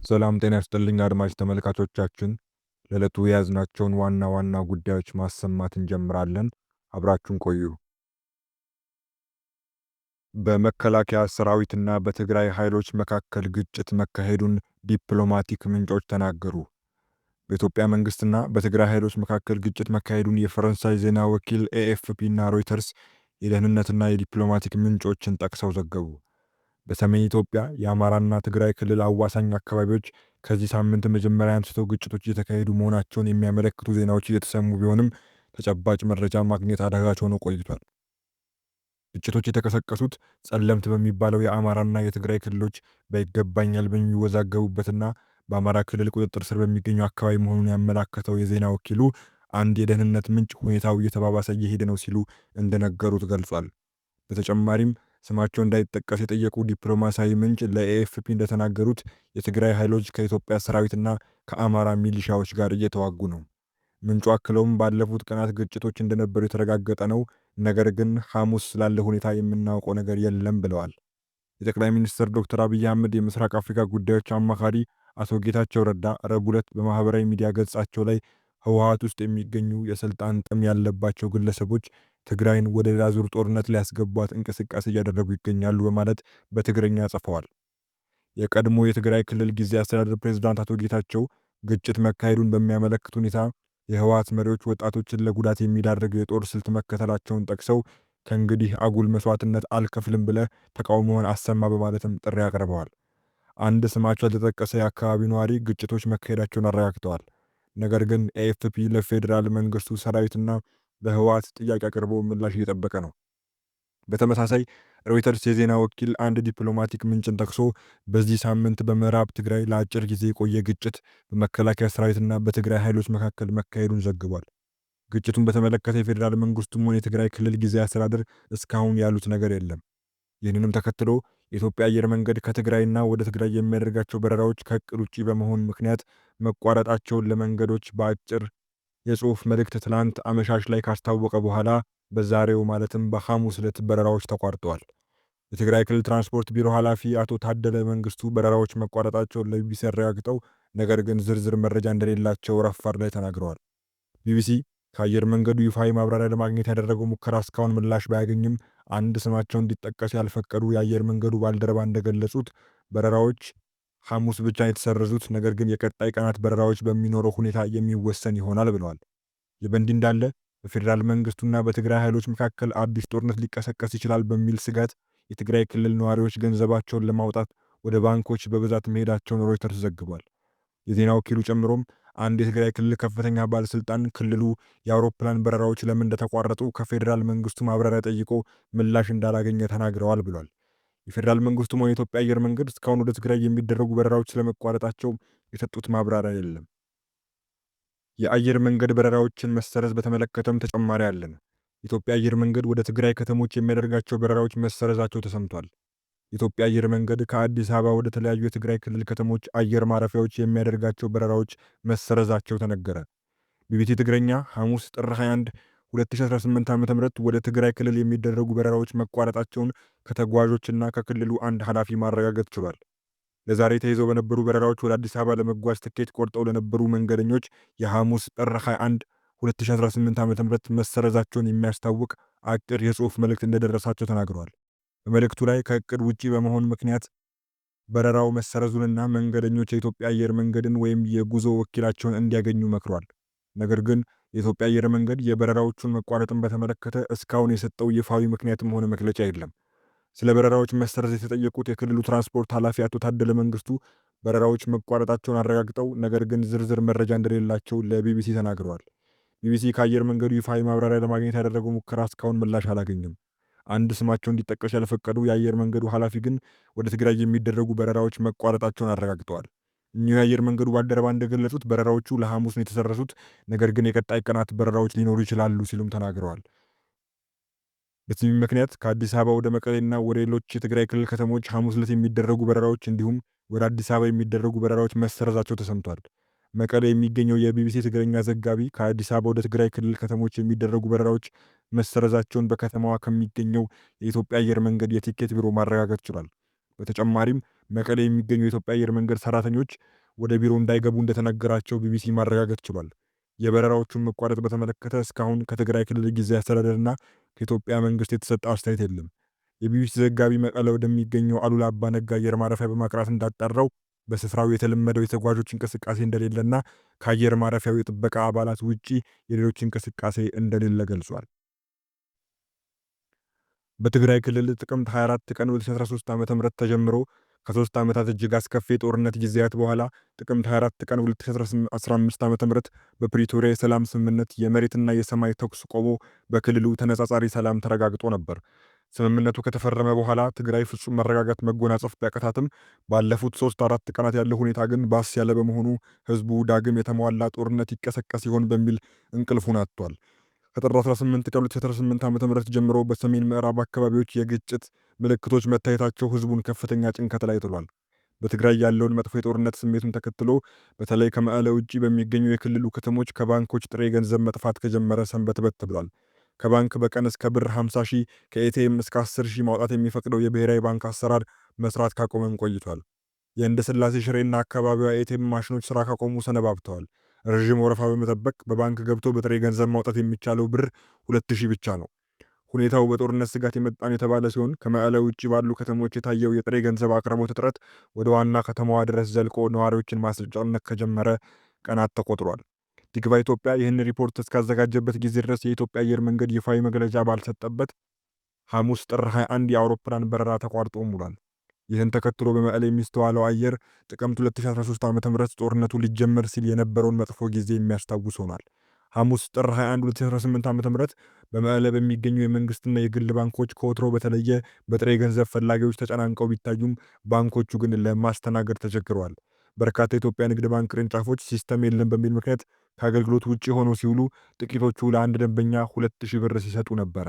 ሰላም ጤና ይስጥልኝ አድማጭ ተመልካቾቻችን፣ ለዕለቱ የያዝናቸውን ዋና ዋና ጉዳዮች ማሰማት እንጀምራለን። አብራችሁን ቆዩ። በመከላከያ ሰራዊትና በትግራይ ኃይሎች መካከል ግጭት መካሄዱን ዲፕሎማቲክ ምንጮች ተናገሩ። በኢትዮጵያ መንግስትና በትግራይ ኃይሎች መካከል ግጭት መካሄዱን የፈረንሳይ ዜና ወኪል ኤኤፍፒ እና ሮይተርስ የደህንነትና የዲፕሎማቲክ ምንጮችን ጠቅሰው ዘገቡ። በሰሜን ኢትዮጵያ የአማራና ትግራይ ክልል አዋሳኝ አካባቢዎች ከዚህ ሳምንት መጀመሪያ አንስቶ ግጭቶች እየተካሄዱ መሆናቸውን የሚያመለክቱ ዜናዎች እየተሰሙ ቢሆንም ተጨባጭ መረጃ ማግኘት አዳጋች ሆኖ ቆይቷል። ግጭቶች የተቀሰቀሱት ጸለምት በሚባለው የአማራና የትግራይ ክልሎች በይገባኛል በሚወዛገቡበትና በአማራ ክልል ቁጥጥር ስር በሚገኙ አካባቢ መሆኑን ያመላከተው የዜና ወኪሉ አንድ የደህንነት ምንጭ ሁኔታው እየተባባሰ እየሄደ ነው ሲሉ እንደነገሩት ገልጿል። በተጨማሪም ስማቸው እንዳይጠቀስ የጠየቁ ዲፕሎማሲያዊ ምንጭ ለኤኤፍፒ እንደተናገሩት የትግራይ ኃይሎች ከኢትዮጵያ ሰራዊትና ከአማራ ሚሊሻዎች ጋር እየተዋጉ ነው። ምንጩ አክለውም ባለፉት ቀናት ግጭቶች እንደነበሩ የተረጋገጠ ነው፣ ነገር ግን ሐሙስ ስላለ ሁኔታ የምናውቀው ነገር የለም ብለዋል። የጠቅላይ ሚኒስትር ዶክተር አብይ አህመድ የምስራቅ አፍሪካ ጉዳዮች አማካሪ አቶ ጌታቸው ረዳ ረቡዕ ዕለት በማህበራዊ ሚዲያ ገጻቸው ላይ ህወሓት ውስጥ የሚገኙ የስልጣን ጥም ያለባቸው ግለሰቦች ትግራይን ወደ ሌላ ዙር ጦርነት ሊያስገቧት እንቅስቃሴ እያደረጉ ይገኛሉ በማለት በትግርኛ ጽፈዋል። የቀድሞ የትግራይ ክልል ጊዜያዊ አስተዳደር ፕሬዝዳንት አቶ ጌታቸው ግጭት መካሄዱን በሚያመለክት ሁኔታ የህወሓት መሪዎች ወጣቶችን ለጉዳት የሚዳርግ የጦር ስልት መከተላቸውን ጠቅሰው ከእንግዲህ አጉል መስዋዕትነት አልከፍልም ብለህ ተቃውሞውን አሰማ በማለትም ጥሪ አቅርበዋል። አንድ ስማቸው ያልተጠቀሰ የአካባቢው ነዋሪ ግጭቶች መካሄዳቸውን አረጋግጠዋል። ነገር ግን ኤኤፍፒ ለፌዴራል መንግስቱ ሰራዊትና ለህወሓት ጥያቄ አቅርቦ ምላሽ እየጠበቀ ነው። በተመሳሳይ ሮይተርስ የዜና ወኪል አንድ ዲፕሎማቲክ ምንጭን ጠቅሶ በዚህ ሳምንት በምዕራብ ትግራይ ለአጭር ጊዜ የቆየ ግጭት በመከላከያ ሰራዊትና በትግራይ ኃይሎች መካከል መካሄዱን ዘግቧል። ግጭቱን በተመለከተ የፌዴራል መንግስቱም ሆነ የትግራይ ክልል ጊዜያዊ አስተዳደር እስካሁን ያሉት ነገር የለም። ይህንንም ተከትሎ የኢትዮጵያ አየር መንገድ ከትግራይና ወደ ትግራይ የሚያደርጋቸው በረራዎች ከእቅድ ውጭ በመሆን ምክንያት መቋረጣቸውን ለመንገዶች በአጭር የጽሑፍ መልእክት ትላንት አመሻሽ ላይ ካስታወቀ በኋላ በዛሬው ማለትም በሐሙስ ዕለት በረራዎች ተቋርጠዋል። የትግራይ ክልል ትራንስፖርት ቢሮ ኃላፊ አቶ ታደለ መንግስቱ በረራዎች መቋረጣቸውን ለቢቢሲ አረጋግጠው ነገር ግን ዝርዝር መረጃ እንደሌላቸው ረፋድ ላይ ተናግረዋል። ቢቢሲ ከአየር መንገዱ ይፋዊ ማብራሪያ ለማግኘት ያደረገው ሙከራ እስካሁን ምላሽ ባያገኝም አንድ ስማቸው እንዲጠቀስ ያልፈቀዱ የአየር መንገዱ ባልደረባ እንደገለጹት በረራዎች ሐሙስ ብቻ የተሰረዙት፣ ነገር ግን የቀጣይ ቀናት በረራዎች በሚኖረው ሁኔታ የሚወሰን ይሆናል ብለዋል። ይህ በእንዲህ እንዳለ በፌዴራል መንግስቱና በትግራይ ኃይሎች መካከል አዲስ ጦርነት ሊቀሰቀስ ይችላል በሚል ስጋት የትግራይ ክልል ነዋሪዎች ገንዘባቸውን ለማውጣት ወደ ባንኮች በብዛት መሄዳቸውን ሮይተርስ ዘግቧል። የዜና ወኪሉ ጨምሮም አንድ የትግራይ ክልል ከፍተኛ ባለስልጣን ክልሉ የአውሮፕላን በረራዎች ለምን እንደተቋረጡ ከፌዴራል መንግስቱ ማብራሪያ ጠይቆ ምላሽ እንዳላገኘ ተናግረዋል ብሏል። የፌዴራል መንግስቱም ሆነ የኢትዮጵያ አየር መንገድ እስካሁን ወደ ትግራይ የሚደረጉ በረራዎች ስለመቋረጣቸው የሰጡት ማብራሪያ የለም። የአየር መንገድ በረራዎችን መሰረዝ በተመለከተም ተጨማሪ አለን። የኢትዮጵያ አየር መንገድ ወደ ትግራይ ከተሞች የሚያደርጋቸው በረራዎች መሰረዛቸው ተሰምቷል። የኢትዮጵያ አየር መንገድ ከአዲስ አበባ ወደ ተለያዩ የትግራይ ክልል ከተሞች አየር ማረፊያዎች የሚያደርጋቸው በረራዎች መሰረዛቸው ተነገረ። ቢቢሲ ትግረኛ ሐሙስ ጥር 21 2018 ዓ.ም ወደ ትግራይ ክልል የሚደረጉ በረራዎች መቋረጣቸውን ከተጓዦችና ከክልሉ አንድ ኃላፊ ማረጋገጥ ችሏል። ለዛሬ ተይዘው በነበሩ በረራዎች ወደ አዲስ አበባ ለመጓዝ ትኬት ቆርጠው ለነበሩ መንገደኞች የሐሙስ ጥር 21 2018 ዓ.ም መሰረዛቸውን የሚያስታውቅ አጭር የጽሑፍ መልእክት እንደደረሳቸው ተናግረዋል። በመልእክቱ ላይ ከእቅድ ውጪ በመሆን ምክንያት በረራው መሰረዙንና መንገደኞች የኢትዮጵያ አየር መንገድን ወይም የጉዞ ወኪላቸውን እንዲያገኙ መክሯል። ነገር ግን የኢትዮጵያ አየር መንገድ የበረራዎቹን መቋረጥን በተመለከተ እስካሁን የሰጠው ይፋዊ ምክንያትም ሆነ መግለጫ የለም። ስለ በረራዎች መሰረዝ የተጠየቁት የክልሉ ትራንስፖርት ኃላፊ አቶ ታደለ መንግስቱ በረራዎች መቋረጣቸውን አረጋግጠው ነገር ግን ዝርዝር መረጃ እንደሌላቸው ለቢቢሲ ተናግረዋል። ቢቢሲ ከአየር መንገዱ ይፋዊ ማብራሪያ ለማግኘት ያደረገው ሙከራ እስካሁን ምላሽ አላገኘም። አንድ ስማቸው እንዲጠቀስ ያልፈቀዱ የአየር መንገዱ ኃላፊ ግን ወደ ትግራይ የሚደረጉ በረራዎች መቋረጣቸውን አረጋግጠዋል። እኚሁ የአየር መንገዱ ባልደረባ እንደገለጹት በረራዎቹ ለሐሙስ ነው የተሰረዙት፣ ነገር ግን የቀጣይ ቀናት በረራዎች ሊኖሩ ይችላሉ ሲሉም ተናግረዋል። በዚህም ምክንያት ከአዲስ አበባ ወደ መቀሌና ወደ ሌሎች የትግራይ ክልል ከተሞች ሐሙስ ዕለት የሚደረጉ በረራዎች እንዲሁም ወደ አዲስ አበባ የሚደረጉ በረራዎች መሰረዛቸው ተሰምቷል። መቀሌ የሚገኘው የቢቢሲ ትግረኛ ዘጋቢ ከአዲስ አበባ ወደ ትግራይ ክልል ከተሞች የሚደረጉ በረራዎች መሰረዛቸውን በከተማዋ ከሚገኘው የኢትዮጵያ አየር መንገድ የቲኬት ቢሮ ማረጋገጥ ችሏል። በተጨማሪም መቀሌ የሚገኙ የኢትዮጵያ አየር መንገድ ሰራተኞች ወደ ቢሮ እንዳይገቡ እንደተነገራቸው ቢቢሲ ማረጋገጥ ችሏል። የበረራዎቹን መቋረጥ በተመለከተ እስካሁን ከትግራይ ክልል ጊዜያዊ አስተዳደርና ከኢትዮጵያ መንግስት የተሰጠ አስተያየት የለም። የቢቢሲ ዘጋቢ መቀለ ወደሚገኘው አሉላ አባ ነጋ አየር ማረፊያ በማቅናት እንዳጣራው በስፍራው የተለመደው የተጓዦች እንቅስቃሴ እንደሌለና ከአየር ማረፊያው የጥበቃ አባላት ውጪ የሌሎች እንቅስቃሴ እንደሌለ ገልጿል። በትግራይ ክልል ጥቅምት 24 ቀን 2013 ዓ.ም ተጀምሮ ከ3 ዓመታት እጅግ አስከፊ የጦርነት ጊዜያት በኋላ ጥቅምት 24 ቀን 2015 ዓ.ም በፕሪቶሪያ የሰላም ስምምነት የመሬትና የሰማይ ተኩስ ቆሞ በክልሉ ተነጻጻሪ ሰላም ተረጋግጦ ነበር። ስምምነቱ ከተፈረመ በኋላ ትግራይ ፍጹም መረጋጋት መጎናጸፍ ቢያቀታትም ባለፉት 3-4 ቀናት ያለው ሁኔታ ግን ባስ ያለ በመሆኑ ህዝቡ ዳግም የተሟላ ጦርነት ይቀሰቀስ ይሆን በሚል እንቅልፉን አጥቷል። ከጥር 18 ቀን 2018 ዓ.ም ጀምሮ በሰሜን ምዕራብ አካባቢዎች የግጭት ምልክቶች መታየታቸው ህዝቡን ከፍተኛ ጭንቀት ላይ ጥሏል። በትግራይ ያለውን መጥፎ የጦርነት ስሜቱን ተከትሎ በተለይ ከመቀለ ውጪ በሚገኙ የክልሉ ከተሞች ከባንኮች ጥሬ ገንዘብ መጥፋት ከጀመረ ሰንበትበት ብሏል። ከባንክ በቀን እስከ ብር 50 ሺህ ከኤቲኤም እስከ 10 ሺህ ማውጣት የሚፈቅደው የብሔራዊ ባንክ አሰራር መስራት ካቆመም ቆይቷል። የእንደ ስላሴ ሽሬና አካባቢዋ ኤቲኤም ማሽኖች ስራ ካቆሙ ሰነባብተዋል። ረዥም ወረፋ በመጠበቅ በባንክ ገብቶ በጥሬ ገንዘብ ማውጣት የሚቻለው ብር 2000 ብቻ ነው። ሁኔታው በጦርነት ስጋት የመጣን የተባለ ሲሆን ከመቀለ ውጭ ባሉ ከተሞች የታየው የጥሬ ገንዘብ አቅርቦት እጥረት ወደ ዋና ከተማዋ ድረስ ዘልቆ ነዋሪዎችን ማስጨነቅ ከጀመረ ቀናት ተቆጥሯል። ቲክቫ ኢትዮጵያ ይህን ሪፖርት እስካዘጋጀበት ጊዜ ድረስ የኢትዮጵያ አየር መንገድ ይፋዊ መግለጫ ባልሰጠበት ሐሙስ ጥር 21 የአውሮፕላን በረራ ተቋርጦ ውሏል። ይህን ተከትሎ በመቀለ የሚስተዋለው አየር ጥቅምት 2013 ዓ.ም ጦርነቱ ሊጀመር ሲል የነበረውን መጥፎ ጊዜ የሚያስታውስ ሆኗል። ሐሙስ ጥር 21 2018 ዓ.ም በመቀለ በሚገኙ የመንግስትና የግል ባንኮች ከወትሮ በተለየ በጥሬ ገንዘብ ፈላጊዎች ተጨናንቀው ቢታዩም ባንኮቹ ግን ለማስተናገድ ተቸግረዋል። በርካታ የኢትዮጵያ ንግድ ባንክ ቅርንጫፎች ሲስተም የለም በሚል ምክንያት ከአገልግሎት ውጭ ሆነው ሲውሉ፣ ጥቂቶቹ ለአንድ ደንበኛ 2000 ብር ሲሰጡ ነበረ።